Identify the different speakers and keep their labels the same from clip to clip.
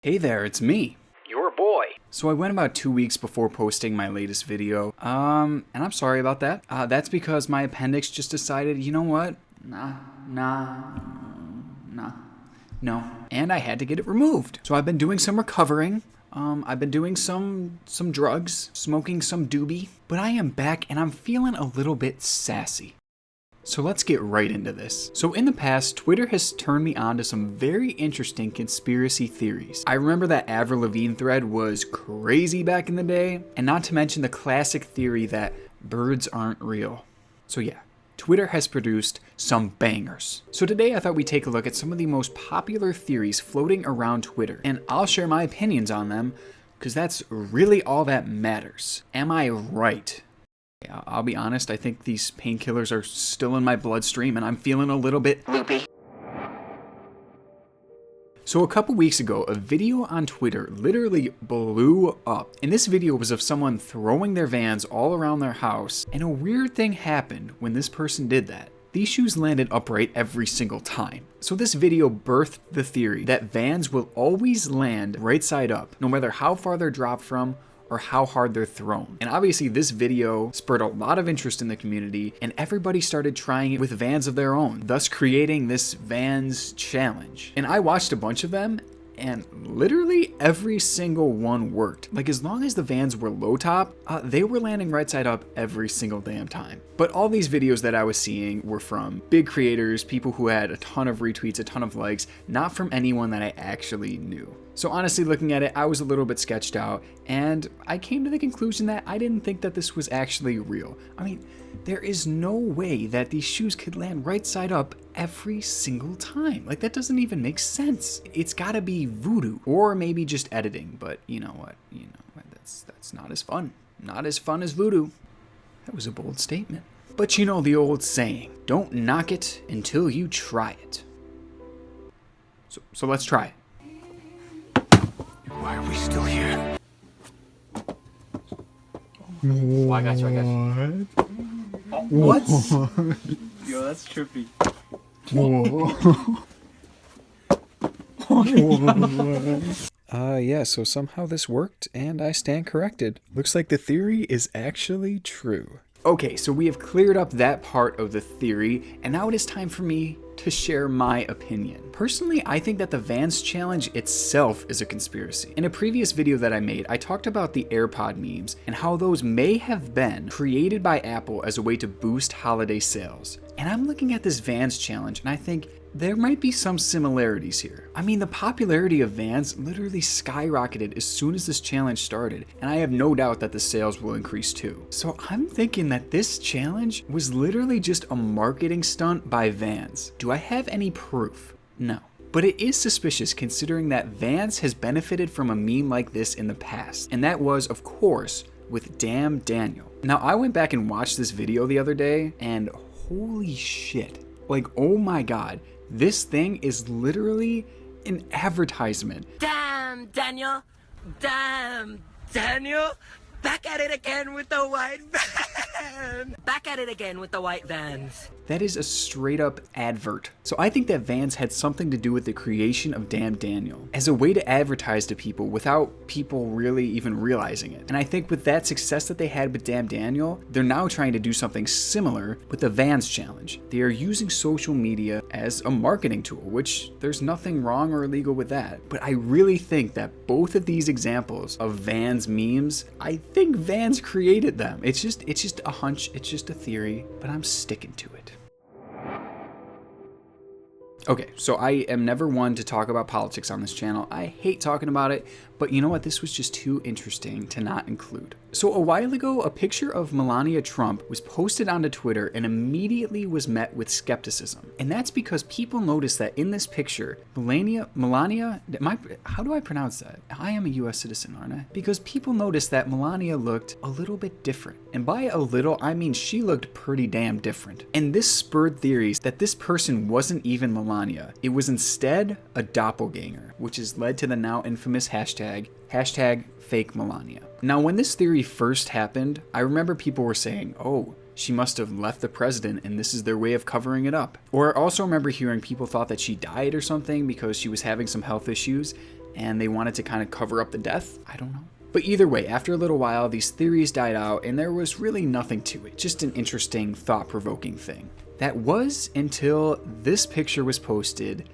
Speaker 1: Hey there, it's me.
Speaker 2: Your boy.
Speaker 1: So I went about 2 weeks before posting my latest video, and I'm sorry about that. That's because my appendix just decided, you know what? No. And I had to get it removed. So I've been doing some recovering. I've been doing some drugs, smoking some doobie, but I am back and I'm feeling a little bit sassy. So let's get right into this. So in the past, Twitter has turned me on to some very interesting conspiracy theories. I remember that Avril Lavigne thread was crazy back in the day, and not to mention the classic theory that birds aren't real. So yeah, Twitter has produced some bangers. So today I thought we'd take a look at some of the most popular theories floating around Twitter, and I'll share my opinions on them, because that's really all that matters. Am I right? I'll be honest, I think these painkillers are still in my bloodstream and I'm feeling a little bit loopy. So a couple weeks ago, a video on Twitter literally blew up. And this video was of someone throwing their Vans all around their house, and a weird thing happened when this person did that. These shoes landed upright every single time. So this video birthed the theory that Vans will always land right side up, no matter how far they're dropped from or how hard they're thrown. And obviously this video spurred a lot of interest in the community, and everybody started trying it with Vans of their own, thus creating this Vans challenge. And I watched a bunch of them, and literally every single one worked. Like, as long as the Vans were low top, they were landing right side up every single damn time. But all these videos that I was seeing were from big creators, people who had a ton of retweets, a ton of likes, not from anyone that I actually knew. So honestly, looking at it, I was a little bit sketched out, and I came to the conclusion that I didn't think that this was actually real. I mean, there is no way that these shoes could land right side up every single time. Like, that doesn't even make sense. It's gotta be voodoo, or maybe just editing, but you know what? That's not as fun. Not as fun as voodoo. That was a bold statement. But you know the old saying, don't knock it until you try it. So let's try it.
Speaker 2: Why are we still here?
Speaker 3: Oh, I got you.
Speaker 1: What?
Speaker 3: Yo, that's trippy.
Speaker 1: Yeah, so somehow this worked, and I stand corrected. Looks like the theory is actually true. Okay, so we have cleared up that part of the theory, and now it is time for me to share my opinion. Personally, I think that the Vans challenge itself is a conspiracy. In a previous video that I made, I talked about the AirPod memes and how those may have been created by Apple as a way to boost holiday sales. And I'm looking at this Vans challenge and I think there might be some similarities here. I mean, the popularity of Vans literally skyrocketed as soon as this challenge started, and I have no doubt that the sales will increase too. So I'm thinking that this challenge was literally just a marketing stunt by Vans. Do I have any proof? No. But it is suspicious considering that Vans has benefited from a meme like this in the past, and that was, of course, with Damn Daniel. Now, I went back and watched this video the other day, and holy shit. Like, oh my god. This thing is literally an advertisement.
Speaker 4: Damn, Daniel! Damn, Daniel! Back at it again with the white van! Back at it again with the white vans.
Speaker 1: That is a straight up advert. So I think that Vans had something to do with the creation of Damn Daniel as a way to advertise to people without people really even realizing it. And I think with that success that they had with Damn Daniel, they're now trying to do something similar with the Vans challenge. They are using social media as a marketing tool, which there's nothing wrong or illegal with that. But I really think that both of these examples of Vans memes, I think Vans created them. It's just a hunch, it's just a theory, but I'm sticking to it. Okay, so I am never one to talk about politics on this channel. I hate talking about it, but you know what? This was just too interesting to not include. So a while ago, a picture of Melania Trump was posted onto Twitter and immediately was met with skepticism. And that's because people noticed that in this picture, Melania, how do I pronounce that? I am a US citizen, aren't I? Because people noticed that Melania looked a little bit different. And by a little, I mean she looked pretty damn different. And this spurred theories that this person wasn't even Melania. It was instead a doppelganger, which has led to the now infamous hashtag fake Melania. Now, when this theory first happened, I remember people were saying, oh, she must have left the president and this is their way of covering it up. Or I also remember hearing people thought that she died or something because she was having some health issues. and they wanted to kind of cover up the death. I don't know. But either way, after a little while, these theories died out and there was really nothing to it. Just an interesting, thought-provoking thing. That was until this picture was posted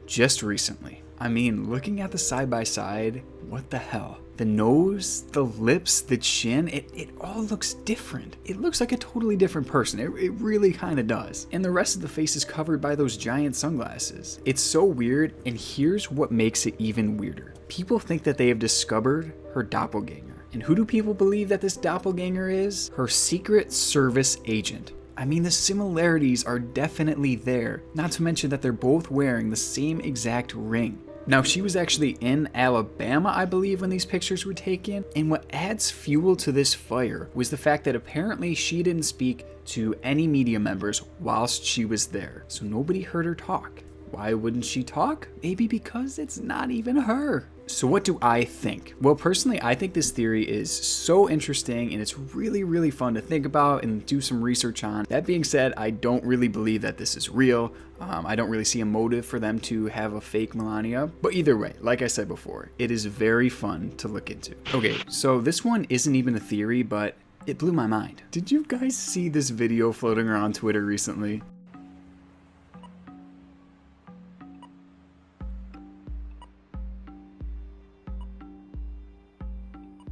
Speaker 1: just recently. I mean, looking at the side-by-side, what the hell? The nose, the lips, the chin, it all looks different. It looks like a totally different person. It really kind of does. And the rest of the face is covered by those giant sunglasses. It's so weird, and here's what makes it even weirder. People think that they have discovered her doppelganger. And who do people believe that this doppelganger is? Her Secret Service agent. I mean, the similarities are definitely there. Not to mention that they're both wearing the same exact ring. Now, she was actually in Alabama, I believe, when these pictures were taken. And what adds fuel to this fire was the fact that apparently she didn't speak to any media members whilst she was there. So nobody heard her talk. Why wouldn't she talk? Maybe because it's not even her. So what do I think? Well, personally, I think this theory is so interesting and it's really, really fun to think about and do some research on. That being said, I don't really believe that this is real. I don't really see a motive for them to have a fake Melania. But either way, like I said before, it is very fun to look into. Okay, so this one isn't even a theory, but it blew my mind. Did you guys see this video floating around Twitter recently?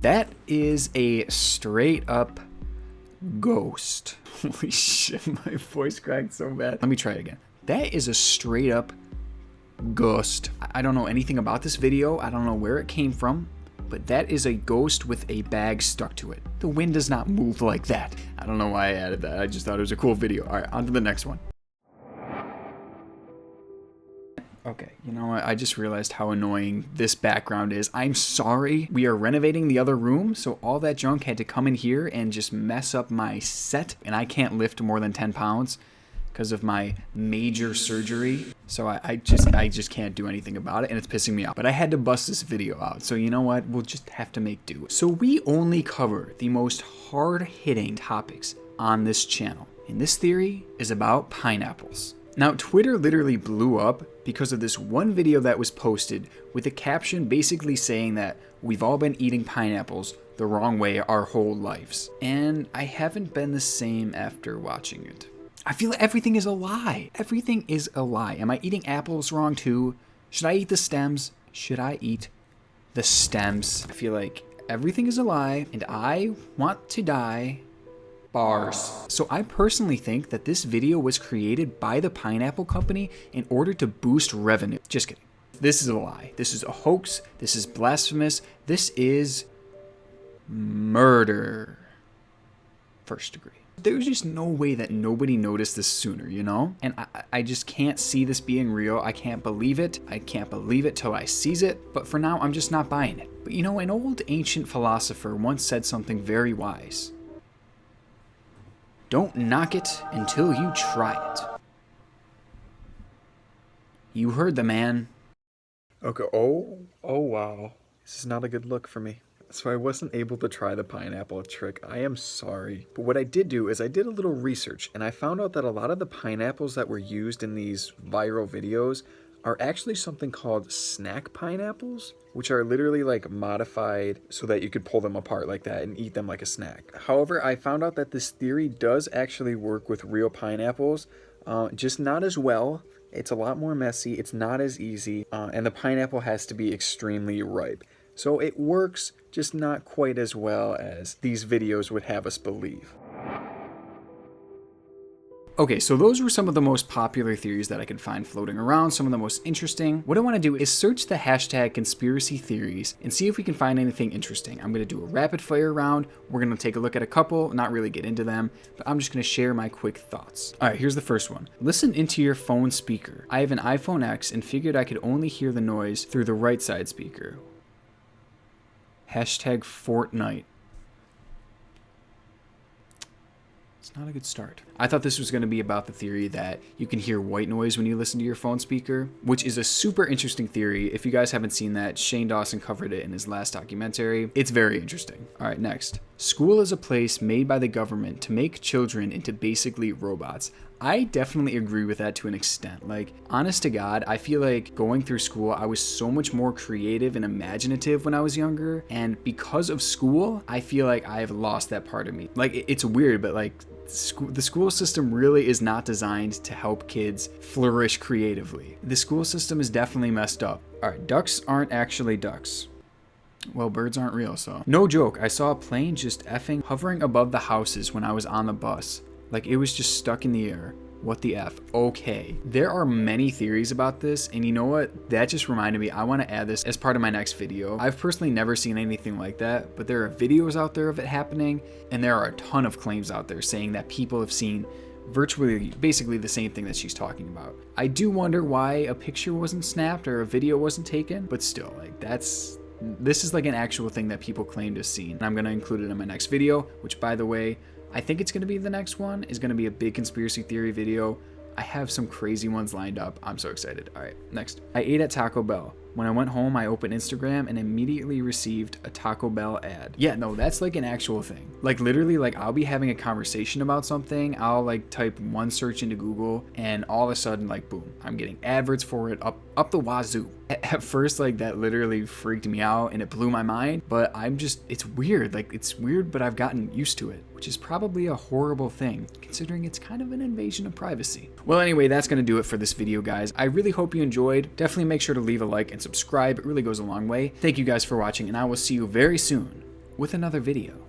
Speaker 1: That is a straight up ghost. Holy shit, my voice cracked so bad. Let me try it again. That is a straight up ghost. I don't know anything about this video. I don't know where it came from, but that is a ghost with a bag stuck to it. The wind does not move like that. I don't know why I added that. I just thought it was a cool video. All right, on to the next one. Okay, you know what? I just realized how annoying this background is. I'm sorry. We are renovating the other room, so all that junk had to come in here and just mess up my set, and I can't lift more than 10 pounds because of my major surgery. So I just can't do anything about it, and it's pissing me off. But I had to bust this video out, so you know what? We'll just have to make do. So we only cover the most hard-hitting topics on this channel, and this theory is about pineapples. Now, Twitter literally blew up because of this one video that was posted with a caption basically saying that we've all been eating pineapples the wrong way our whole lives. And I haven't been the same after watching it. I feel like everything is a lie. Everything is a lie. Am I eating apples wrong too? Should I eat the stems? Should I eat the stems? I feel like everything is a lie and I want to die. Bars. So I personally think that this video was created by the pineapple company in order to boost revenue. Just kidding. This is a lie. This is a hoax. This is blasphemous. This is murder. First degree. There's just no way that nobody noticed this sooner, you know? And I just can't see this being real. I can't believe it. I can't believe it till I sees it. But for now, I'm just not buying it. But you know, an old ancient philosopher once said something very wise. Don't knock it until you try it. You heard the man. Okay, oh wow. This is not a good look for me. So I wasn't able to try the pineapple trick. I am sorry. But what I did do is I did a little research and I found out that a lot of the pineapples that were used in these viral videos are actually something called snack pineapples, which are literally like modified so that you could pull them apart like that and eat them like a snack. However, I found out that this theory does actually work with real pineapples, just not as well. It's a lot more messy, it's not as easy, and the pineapple has to be extremely ripe. So it works, just not quite as well as these videos would have us believe. Okay, so those were some of the most popular theories that I could find floating around, some of the most interesting. What I want to do is search the hashtag conspiracy theories and see if we can find anything interesting. I'm going to do a rapid fire round. We're going to take a look at a couple, not really get into them, but I'm just going to share my quick thoughts. All right, here's the first one. Listen into your phone speaker. I have an iPhone X and figured I could only hear the noise through the right side speaker. Hashtag Fortnite. It's not a good start. I thought this was going to be about the theory that you can hear white noise when you listen to your phone speaker, which is a super interesting theory. If you guys haven't seen that, Shane Dawson covered it in his last documentary. It's very interesting. All right, next. School is a place made by the government to make children into basically robots. I definitely agree with that to an extent. Like, honest to God, I feel like going through school, I was so much more creative and imaginative when I was younger. And because of school, I feel like I have lost that part of me. Like, it's weird, but like, the school system really is not designed to help kids flourish creatively. The school system is definitely messed up. All right, ducks aren't actually ducks. Well, birds aren't real, so. No joke, I saw a plane just effing hovering above the houses when I was on the bus. Like, it was just stuck in the air. What the F? Okay. There are many theories about this, and you know what? That just reminded me, I want to add this as part of my next video. I've personally never seen anything like that, but there are videos out there of it happening, and there are a ton of claims out there saying that people have seen virtually basically the same thing that she's talking about. I do wonder why a picture wasn't snapped or a video wasn't taken, but still, like, this is like an actual thing that people claim to have seen. And I'm going to include it in my next video, which, by the way, I think it's going to be the next one, is going to be a big conspiracy theory video. I have some crazy ones lined up. I'm so excited. All right, next. I ate at Taco Bell. When I went home, I opened Instagram and immediately received a Taco Bell ad. Yeah, no, that's like an actual thing. Like, literally, like, I'll be having a conversation about something. I'll like type one search into Google, and all of a sudden, like, boom, I'm getting adverts for it up the wazoo. At first, like, that literally freaked me out and it blew my mind, but it's weird. Like, it's weird, but I've gotten used to it, which is probably a horrible thing, considering it's kind of an invasion of privacy. Well, anyway, that's going to do it for this video, guys. I really hope you enjoyed. Definitely make sure to leave a like and subscribe. It really goes a long way. Thank you guys for watching, and I will see you very soon with another video.